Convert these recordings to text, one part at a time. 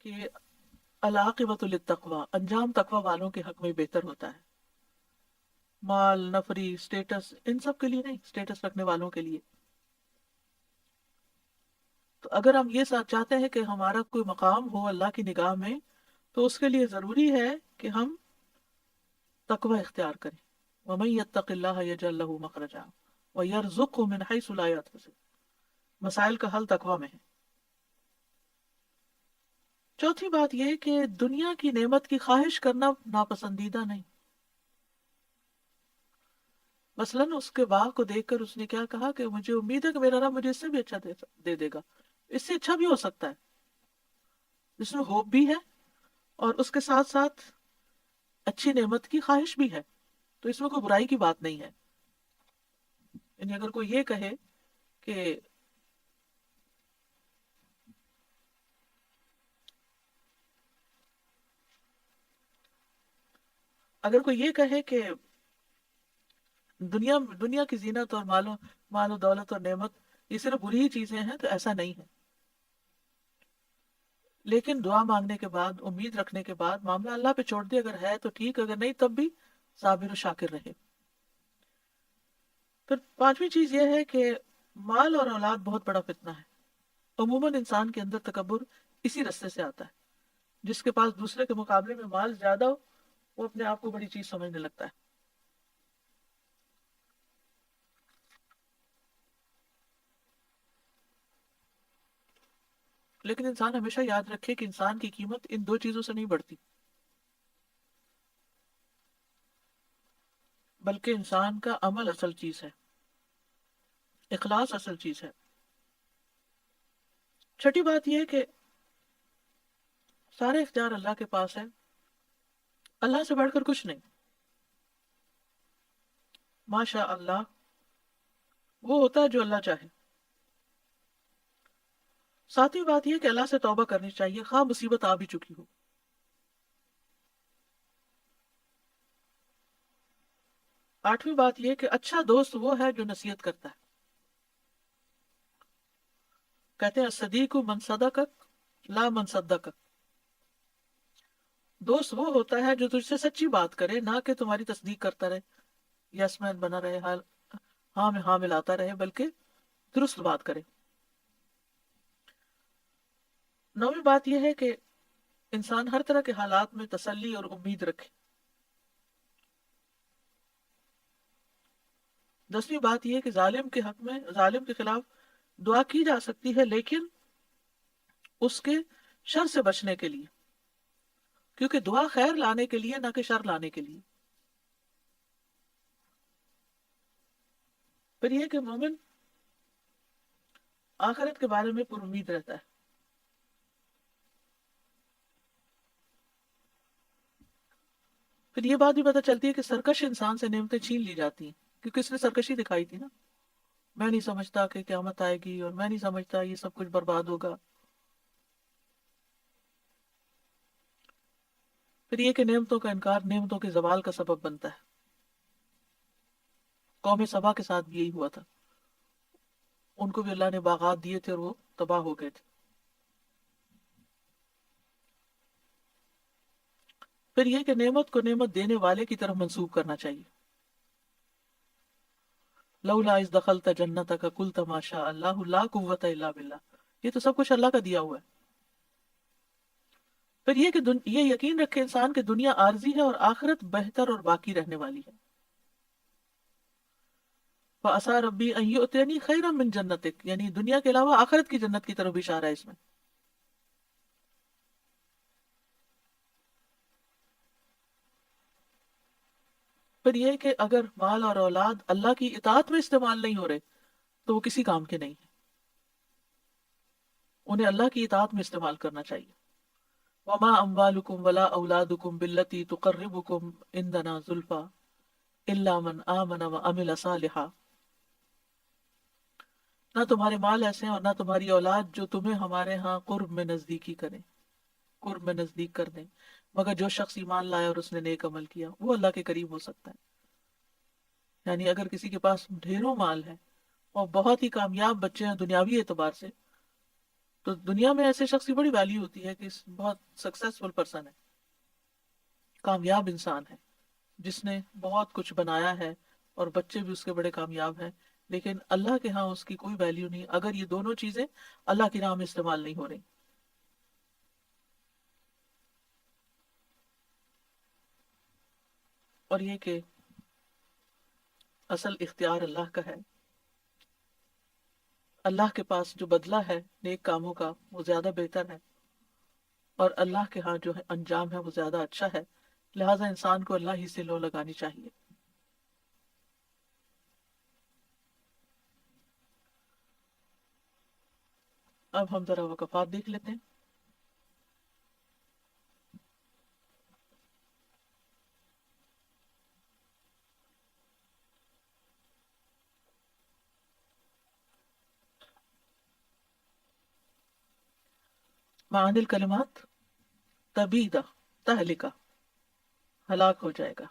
کہ العاقبۃ للتقوی، انجام تقوی والوں کے حق میں بہتر ہوتا ہے. مال، نفری، اسٹیٹس، ان سب کے لیے نہیں، اسٹیٹس رکھنے والوں کے لیے. تو اگر ہم یہ ساتھ چاہتے ہیں کہ ہمارا کوئی مقام ہو اللہ کی نگاہ میں، تو اس کے لیے ضروری ہے کہ ہم تقوی اختیار کریں. وَمَن يَتَّقِ اللَّهَ يَجْعَل لَّهُ مَخْرَجًا وَيَرْزُقْهُ مِنْ حَيْثُ لَا يَحْتَسِبُ. مسائل کا حل تقوی میں ہے. چوتھی بات یہ کہ دنیا کی نعمت کی خواہش کرنا ناپسندیدہ نہیں. مثلاً اس کے باغ کو دیکھ کر اس نے کیا کہا کہ مجھے امید ہے کہ میرا رب مجھے اس سے بھی اچھا دے دے گا، اس سے اچھا بھی ہو سکتا ہے. جس میں ہوپ بھی ہے اور اس کے ساتھ ساتھ اچھی نعمت کی خواہش بھی ہے، تو اس میں کوئی برائی کی بات نہیں ہے. یعنی اگر کوئی یہ کہے کہ اگر کوئی یہ کہے کہ دنیا کی زینت اور مال و دولت اور نعمت یہ صرف بری ہی چیزیں ہیں، تو ایسا نہیں ہے. لیکن دعا مانگنے کے بعد، امید رکھنے کے بعد معاملہ اللہ پہ چھوڑ دے. اگر ہے تو ٹھیک، اگر نہیں تب بھی صابر و شاکر رہے. پھر پانچویں چیز یہ ہے کہ مال اور اولاد بہت بڑا فتنہ ہے. عموماً انسان کے اندر تکبر اسی رستے سے آتا ہے. جس کے پاس دوسرے کے مقابلے میں مال زیادہ ہو، وہ اپنے آپ کو بڑی چیز سمجھنے لگتا ہے. لیکن انسان ہمیشہ یاد رکھے کہ انسان کی قیمت ان دو چیزوں سے نہیں بڑھتی، بلکہ انسان کا عمل اصل چیز ہے، اخلاص اصل چیز ہے. چھٹی بات یہ ہے کہ سارے اختیار اللہ کے پاس ہے، اللہ سے بڑھ کر کچھ نہیں. ماشاء اللہ وہ ہوتا ہے جو اللہ چاہے. ساتویں بات یہ کہ اللہ سے توبہ کرنی چاہیے خواہ مصیبت آ بھی چکی ہو. آٹھویں بات یہ کہ اچھا دوست وہ ہے جو نصیحت کرتا ہے. کہتے ہیں الصدیق من صدقک لا من صدقک. دوست وہ ہوتا ہے جو تجھ سے سچی بات کرے، نہ کہ تمہاری تصدیق کرتا رہے، یس مین بنا رہے، حال ہاں میں ہاں ملاتا رہے، بلکہ درست بات کرے. نویں بات یہ ہے کہ انسان ہر طرح کے حالات میں تسلی اور امید رکھے. 10ویں بات یہ کہ ظالم کے حق میں، ظالم کے خلاف دعا کی جا سکتی ہے، لیکن اس کے شر سے بچنے کے لیے، کیونکہ دعا خیر لانے کے لیے نہ کہ شر لانے کے لیے. پھر یہ کہ مومن آخرت کے بارے میں پر امید رہتا ہے. پھر یہ بات بھی پتہ چلتی ہے کہ سرکش انسان سے نعمتیں چھین لی جاتی ہیں، کیونکہ اس نے سرکشی دکھائی تھی نا. میں نہیں سمجھتا کہ قیامت آئے گی، اور میں نہیں سمجھتا یہ سب کچھ برباد ہوگا. پھر یہ کہ نعمتوں کا انکار نعمتوں کے زوال کا سبب بنتا ہے. قوم سبا کے ساتھ بھی یہی ہوا تھا، ان کو بھی اللہ نے باغات دیے تھے اور وہ تباہ ہو گئے تھے. پھر یہ کہ نعمت کو نعمت دینے والے کی طرف منسوب کرنا چاہیے. لولا اذ دخلت جنتک قلت ما شاء اللہ لا قوت الا باللہ. یہ تو سب کچھ اللہ کا دیا ہوا ہے. پھر یہ کہ یہ یقین رکھے انسان کہ دنیا عارضی ہے اور آخرت بہتر اور باقی رہنے والی ہے. فَعَسَىٰ رَبِّي أَن يُؤْتِيَنِي خَيْرًا مِّن جَنَّتِكَ، یعنی دنیا کے علاوہ آخرت کی جنت کی طرف بھی اشارہ ہے اس میں. پھر یہ کہ اگر مال اور اولاد اللہ کی اطاعت میں استعمال نہیں ہو رہے تو وہ کسی کام کے نہیں ہیں، انہیں اللہ کی اطاعت میں استعمال کرنا چاہیے. وَمَا أَمْوَالُكُمْ وَلَا أَوْلَادُكُمْ بِالَّتِي تُقَرِّبُكُمْ عِندَنَا زُلْفَىٰ إِلَّا مَنْ آمَنَ وَعَمِلَ صَالِحًا. نہ تمہارے مال ایسے ہیں اور نہ تمہاری اولاد جو تمہیں ہمارے ہاں قرب میں نزدیکی کریں، قرب میں نزدیک کر دیں، مگر جو شخص ایمان لائے اور اس نے نیک عمل کیا وہ اللہ کے قریب ہو سکتا ہے. یعنی اگر کسی کے پاس ڈھیروں مال ہے اور بہت ہی کامیاب بچے ہیں دنیاوی اعتبار سے، تو دنیا میں ایسے شخص کی بڑی ویلیو ہوتی ہے کہ بہت سکسیسفل پرسن ہے، کامیاب انسان ہے، جس نے بہت کچھ بنایا ہے اور بچے بھی اس کے بڑے کامیاب ہیں، لیکن اللہ کے ہاں اس کی کوئی ویلیو نہیں اگر یہ دونوں چیزیں اللہ کی راہ میں استعمال نہیں ہو رہی۔ اور یہ کہ اصل اختیار اللہ کا ہے، اللہ کے پاس جو بدلہ ہے نیک کاموں کا وہ زیادہ بہتر ہے، اور اللہ کے ہاں جو ہے انجام ہے وہ زیادہ اچھا ہے، لہٰذا انسان کو اللہ ہی سے لو لگانی چاہیے۔ اب ہم ذرا وقفات دیکھ لیتے ہیں۔ معانی الکلمات، تبیدہ، تہلکہ، ہلاک ہو جائے گا،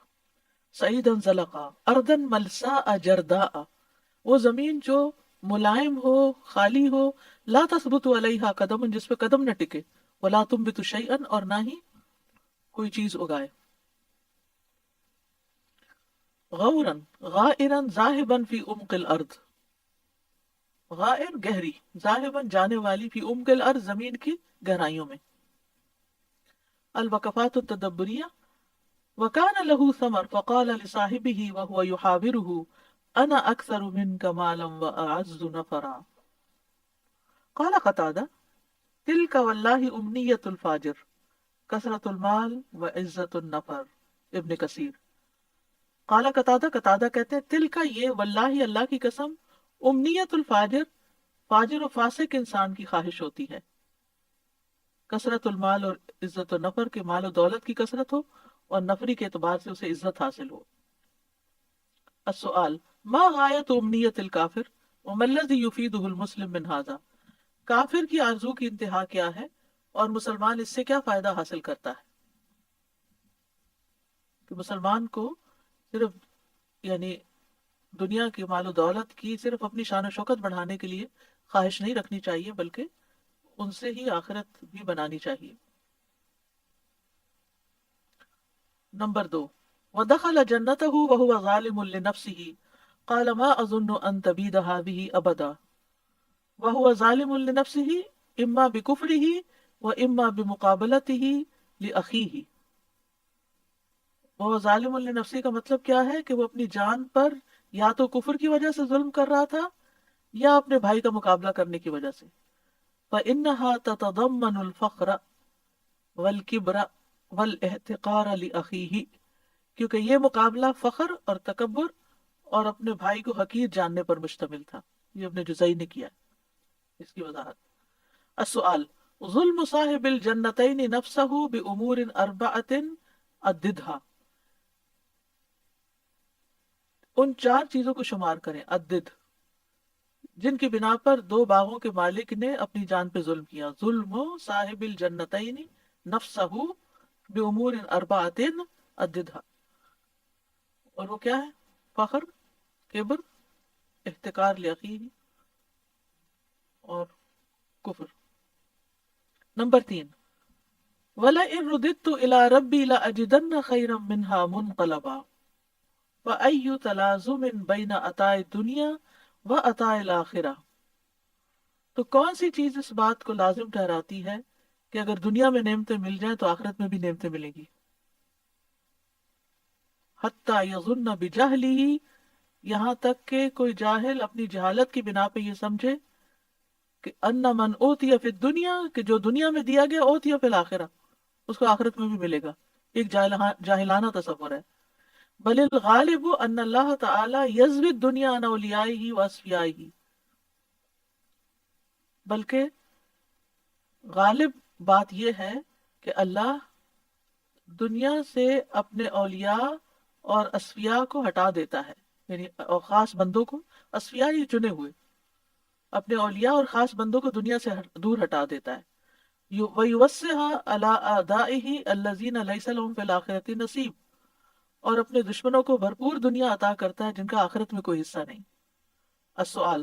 سعیدن زلقا، اردن ملسا جردا، وہ زمین جو ملائم ہو، خالی ہو، لا تثبت علیہا قدم، جس پہ قدم نہ ٹکے، ولا تنبت شیئا، اور نہ ہی کوئی چیز اگائے، غورا غائرا ذاہبا فی عمق الارض، غائر گہری، ذاہبا جانے والی، فی عمق الارض زمین کی گہرائیوں میں۔ الوقفات التدبریہ، وكان له ثمر فقال لصاحبه وهو يحاوره انا اكثر منك مالا واعز نفرا، قال قتادة تلك والله امنية الفاجر كثرة المال وعزة النفر، ابن کثیر۔ قال قتادة، قتادہ کہتے ہیں تلک یہ، واللہ اللہ کی قسم، امنیت الفاجر، فاجر و فاسق انسان کی خواہش ہوتی ہے، کثرت المال، اور عزت و نفر، کے مال و دولت کی کثرت ہو اور نفری کے اعتبار سے اسے عزت حاصل ہو۔ السؤال ما غایت امنیت الکافر وما الذی یفیدہ المسلم من ھذا، کافر کی آرزو کی انتہا کیا ہے اور مسلمان اس سے کیا فائدہ حاصل کرتا ہے؟ کہ مسلمان کو صرف یعنی دنیا کی مال و دولت کی صرف اپنی شان و شوکت بڑھانے کے لیے خواہش نہیں رکھنی چاہیے، بلکہ ان سے ہی آخرت بھی بنانی چاہیے۔ نمبر 2، وَدَخَلَ جَنَّتَهُ وَهُوَ ظَالِمٌ لِنَفْسِهِ قَالَ مَا أَظُنُّ أَن تَبِيدَ هَٰذِهِ أَبَدًا، وَهُوَ ظَالِمٌ لِنَفْسِهِ إِمَّا بِكُفْرِهِ وَإِمَّا بِمُقَابَلَتِهِ لِأَخِيهِ۔ وَهُوَ ظَالِمٌ لِنَفْسِهِ کا مطلب کیا ہے کہ وہ اپنی جان پر یا تو کفر کی وجہ سے ظلم کر رہا تھا یا اپنے بھائی کا مقابلہ کرنے کی وجہ سے۔ فَإِنَّهَا تَتَضَمَّنُ الْفَخْرَ وَالْكِبْرَ وَالْاحْتِقَارَ لِأَخِيهِ، کیونکہ یہ مقابلہ فخر اور تکبر اور اپنے بھائی کو حقیر جاننے پر مشتمل تھا۔ یہ ابن جزئی نے کیا ہے اس کی وضاحت۔ السؤال ظلم صاحب الجنتین نفسہ بأمور اربعۃ عددھا، ان 4 چیزوں کو شمار کریں، عدد، جن کی بنا پر 2 باغوں کے مالک نے اپنی جان پہ ظلم کیا۔ ظلم صاحب الجنتین نفسہ بأمور اربعۃ عددھا، اور وہ کیا ہے؟ فخر، کبر، احتقار لأخیہ اور کفر۔ نمبر 3، وَلَئِن رُدِدتُّ إِلَىٰ رَبِّي لَأَجِدَنَّ خَيْرًا مِّنْهَا مُنْقَلَبًا، فَأَيُّ تَلَازُمٍ بَيْنَ عَطَاءِ الدُّنْيَا وَعَطَاءِ الْآخِرَةِ، تو کون سی چیز اس بات کو لازم ٹھہراتی ہے کہ اگر دنیا میں نعمتیں مل جائیں تو آخرت میں بھی نعمتیں ملیں گی؟ حَتَّى يَظُنَّ بِجَهْلِهِ، یہاں تک کہ کوئی جاہل اپنی جہالت کی بنا پہ یہ سمجھے کہ ان من اوتی فی الدنیا، کہ جو دنیا میں دیا گیا اوتی فی الآخرہ، اس کو آخرت میں بھی ملے گا۔ ایک جاہلانہ تصور ہے۔ بل الغالب ان اللہ تعالی یزوی الدنیا عن اولیائہ و اصفیائہ، بلکہ غالب بات یہ ہے کہ اللہ دنیا سے اپنے اولیاء اور اصفیاء کو ہٹا دیتا ہے، یعنی اور خاص بندوں کو، اصفیاء یہ چنے ہوئے، اپنے اولیاء اور خاص بندوں کو دنیا سے دور ہٹا دیتا ہے۔ وَيُوَسِّعَ عَلَىٰ أَعْدَائِهِ الَّذِينَ لَيْسَ لَهُمْ فِي الْآخِرَةِ نَصِيبٌ، اور اپنے دشمنوں کو بھرپور دنیا عطا کرتا ہے جن کا آخرت میں کوئی حصہ نہیں۔ السؤال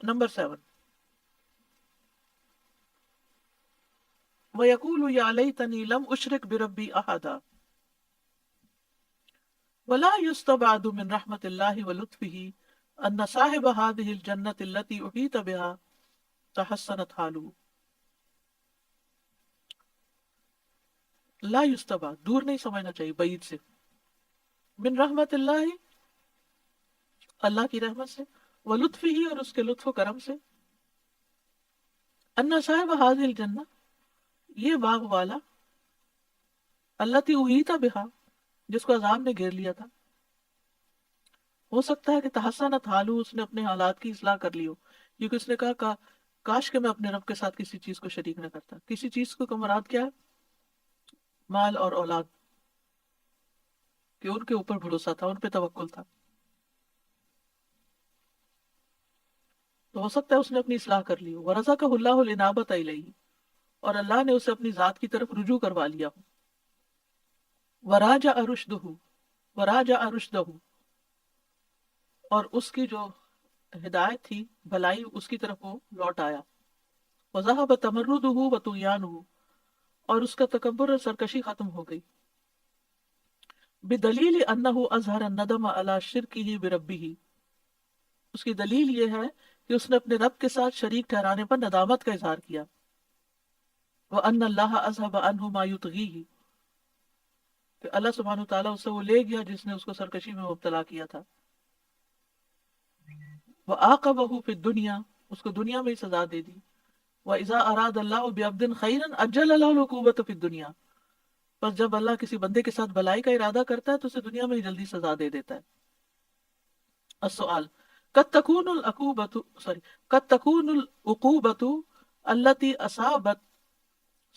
نمبر 7، وَيَقُولُ يَا لَيْتَنِي لَمْ أُشْرِكْ بِرَبِّي أَحَدًا وَلَا يُسْتَبْعَدُ مِنْ رَحْمَةِ اللَّهِ وَلُطْفِهِ أَنَّ صَاحِبَ هَذِهِ الْجَنَّةِ الَّتِي أُحِيطَ بِهَا تَحَسَّنَتْ حَالُهُ. لا یستبع، دور نہیں سمجھنا چاہیے بعید سے، من رحمت اللہ، اللہ کی رحمت سے، وہ لطف ہی، اور اس کے لطف و کرم سے، انا صاحب حاضر الجنہ، یہ باغ والا، اللہ تی احیط بہا، جس کو عذاب نے گھیر لیا تھا، ہو سکتا ہے کہ تحسنت حالو، اس نے اپنے حالات کی اصلاح کر لی ہو، کیونکہ اس نے کہا کاش کہ میں اپنے رب کے ساتھ کسی چیز کو شریک نہ کرتا. کسی چیز کو مراد کیا ہے؟ مال اور اولاد، کہ ان کے اوپر بھروسہ تھا، ان پہ توکل تھا. تو ہو سکتا ہے اس نے اپنی اصلاح کر لی ہو. وَرَزَقَهُ اللَّهُ الْإِنَابَةَ إِلَيْهِ، اور اللہ نے اسے اپنی ذات کی طرف رجوع کروا لیا ہو. وَرَاجَعَ رُشْدَهُ، وَرَاجَعَ رُشْدَهُ، اور اس کی جو ہدایت تھی، بھلائی، اس کی طرف وہ لوٹ آیا. وَذَهَبَ تَمَرُّدُهُ وَطُغْيَانُهُ، اور اس کا تکبر اور سرکشی ختم ہو گئی. بِدَلِيلِ أَنَّهُ أَظْهَرَ النَّدَمَ عَلَى شِرْكِهِ بِرَبِّهِ، اس کی دلیل یہ ہے کہ اس نے اپنے رب کے ساتھ شریک ٹھہرانے پر ندامت کا اظہار کیا. وَأَنَّ اللَّهَ أَذْهَبَ عَنْهُ مَا يُطْغِيهِ، کہ اللہ سبحانہ وتعالیٰ اس سے وہ لے گیا جس نے اس کو سرکشی میں مبتلا کیا تھا. وَعَاقَبَهُ فِي الدُّنْيَا، اس کو دنیا میں ہی سزا دے دی. وَإِذَا أَرَادَ اللَّهُ بِعَبْدٍ خَيْرًا عَجَّلَ لَهُ الْعُقُوبَةَ فِي الدُّنْيَا، پس جب اللہ کسی بندے کے ساتھ بھلائی کا ارادہ کرتا ہے تو اسے دنیا میں ہی جلدی سزا دے دیتا ہے. السؤال، قد تكون العقوبة قد تكون العقوبة التي أصابت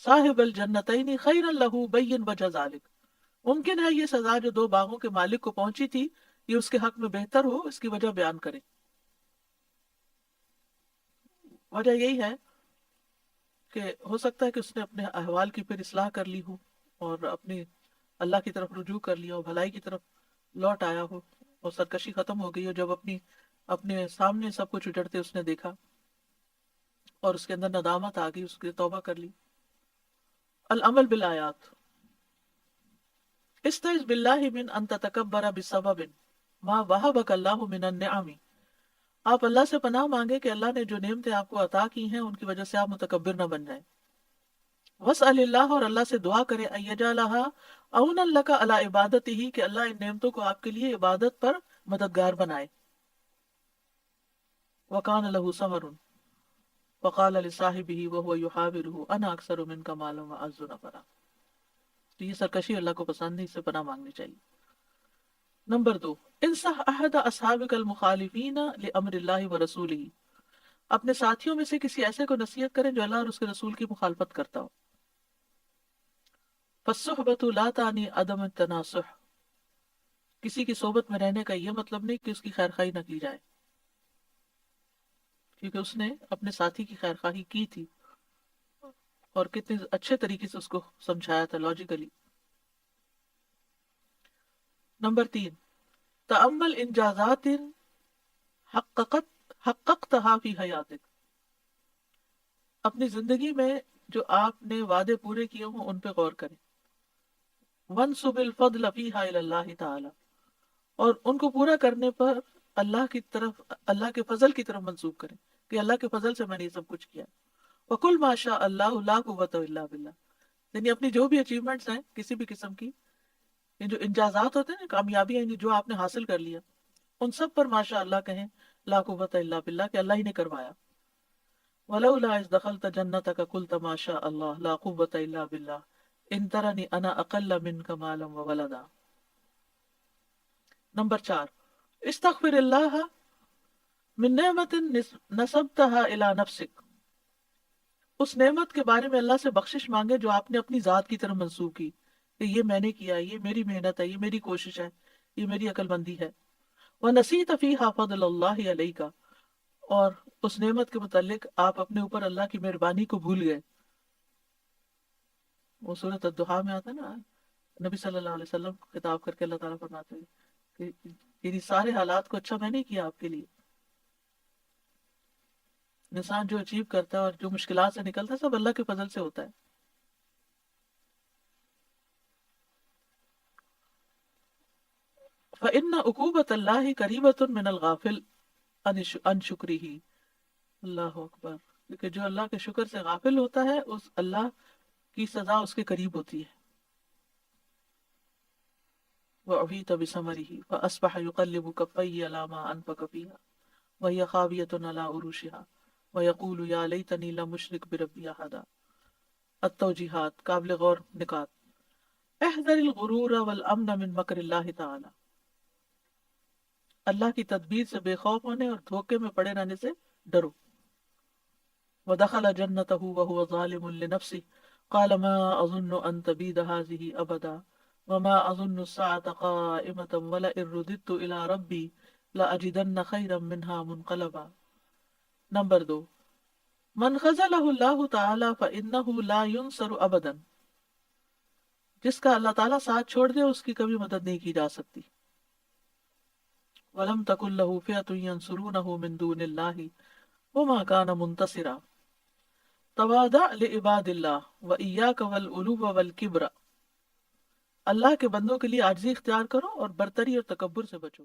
صاحب الجنتين خيرا له بين وجہ ذلك، ممکن ہے یہ سزا جو دو باغوں کے مالک کو پہنچی تھی یہ اس کے حق میں بہتر ہو، اس کی وجہ بیان کرے. وجہ یہی ہے کہ ہو سکتا ہے کہ اس نے اپنے احوال کی پھر اصلاح کر لی ہو اور اپنی اللہ کی طرف رجوع کر لیا ہو، بھلائی کی طرف لوٹ آیا ہو، اور سرکشی ختم ہو گئی ہو جب اپنے سامنے سب کچھ اجڑتے اس نے دیکھا اور اس کے اندر ندامت آ گئی، اس کی توبہ کر لی. العمل بالآیات، استعذ باللہ من ان تتکبر بسبب ما وہبک اللہ من النعم، آپ اللہ سے پناہ مانگے کہ اللہ نے جو نعمتیں آپ کو عطا کی ہیں ان کی وجہ سے آپ متکبر نہ بن جائیں. واسأل اللہ، اور اللہ سے دعا کرے، ان یجعلھا عونا لک علی عبادتہ، کہ اللہ ان نعمتوں کو آپ کے لیے عبادت پر مددگار بنائے. وکان لہ ثمر، وقال لصاحبہ وهو یحاورہ انا اکثر منک مالا واعز نفرا. تو یہ سرکشی اللہ کو پسند نہیں، اس سے پناہ مانگنی چاہیے. نمبر 2، انصح احد اصحابک المخالفین لامر اللہ ورسولہ، اپنے ساتھیوں میں سے کسی ایسے کو نصیحت کریں جو اللہ اور اس کے رسول کی مخالفت کرتا ہو. فالصحبۃ لا تعنی عدم التناصح، کسی کی صحبت میں رہنے کا یہ مطلب نہیں کہ اس کی خیر خواہی نہ کی جائے، کیونکہ اس نے اپنے ساتھی کی خیر خواہی کی تھی اور کتنے اچھے طریقے سے اس کو سمجھایا تھا لاجیکلی. نمبر 3، تأمل انجازات حققتها فی حیاتک، اپنی زندگی میں جو آپ نے وعدے پورے کیے ہوں ان پہ غور کریں. وانسب الفضل فیہا الی اللہ تعالی، اور ان کو پورا کرنے پر اللہ کی طرف، اللہ کے فضل کی طرف منسوب کریں کہ اللہ کے فضل سے میں نے یہ سب کچھ کیا. وَقُلْ مَا شَاءَ اللَّهُ لَا قُوَّةَ إِلَّا بِاللَّهِ، یعنی اپنی جو بھی اچیومنٹس ہیں کسی بھی قسم کی، یہ جو انجازات ہوتے ہیں، کامیابیاں جو آپ نے حاصل کر لیا، ان سب پر ماشاء اللہ کہیں، لا قوت الا باللہ، کہ اللہ ہی نے کروایا. ولولا اذ دخلت جنتک قلت ما شاء اللہ لا قوت الا باللہ ان ترنی انا اقل منک مالا وولدا. نمبر 4، استغفر اللہ من نعمت نسبتها الى نفسک، اس نعمت کے بارے میں اللہ سے بخشش مانگے جو آپ نے اپنی ذات کی طرف منسوب کی، کہ یہ میں نے کیا، یہ میری محنت ہے، یہ میری کوشش ہے، یہ میری عقل مندی ہے. وَنَسِيتَ فِيهَا فَضْلَ اللَّهِ عَلَيْكَ، اور اس نعمت کے متعلق آپ اپنے اوپر اللہ کی مہربانی کو بھول گئے. وہ سورۃ الضحیٰ میں آتا ہے نا، نبی صلی اللہ علیہ وسلم کو خطاب کر کے اللہ تعالیٰ فرماتے ہیں کہ یعنی سارے حالات کو اچھا میں نے کیا آپ کے لیے. انسان جو اچیو کرتا ہے اور جو مشکلات سے نکلتا ہے سب اللہ کے فضل سے ہوتا ہے. فإن عقوبۃ اللہ قریبۃ من الغافل عن شکرہ. اللہ اکبر. کیونکہ جو اللہ کے شکر سے غافل ہوتا ہے اس اللہ کی سزا اس کے قریب ہوتی ہے. وَأُحِيطَ بِثَمَرِهِ فَأَصْبَحَ يُقَلِّبُ كَفَّيْهِ عَلَى مَا أَنفَقَ فِيهَا وَهِيَ خَاوِيَةٌ عَلَى عُرُوشِهَا وَيَقُولُ يَا لَيْتَنِي لَمْ أُشْرِكْ بِرَبِّي أَحَدًا. التوجیحات قابل غور نکات. احذر الغرور والامن من مکر اللہ تعالی. اللہ کی تدبیر سے بے خوف ہونے اور دھوکے میں پڑے رہنے سے ڈرو. ودخل جنته وهو ظالم لنفسه قال ما اظن ان تبيد هذه ابدا وما اظن الساعة قائمة ولئن رددت الى ربي لاجدن خيرا منها منقلبا. نمبر 2، من خذلہ اللہ تعالی فإنه لا ينصر ابدا. جس کا اللہ تعالیٰ ساتھ چھوڑ دے اس کی کبھی مدد نہیں کی جا سکتی. وَلَمْ تَكُنْ لَهُ فِئَةٌ يَنْصُرُونَهُ مِنْ دُونِ اللَّهِ وَمَا كَانَ مُنْتَصِرًا. تواضع لعباد اللہ وَإِيَّاكَ وَالْعُلُوَّ وَالْكِبْرَ. اللہ کے بندوں کے لیے عاجزی اختیار کرو اور برتری اور تکبر سے بچو.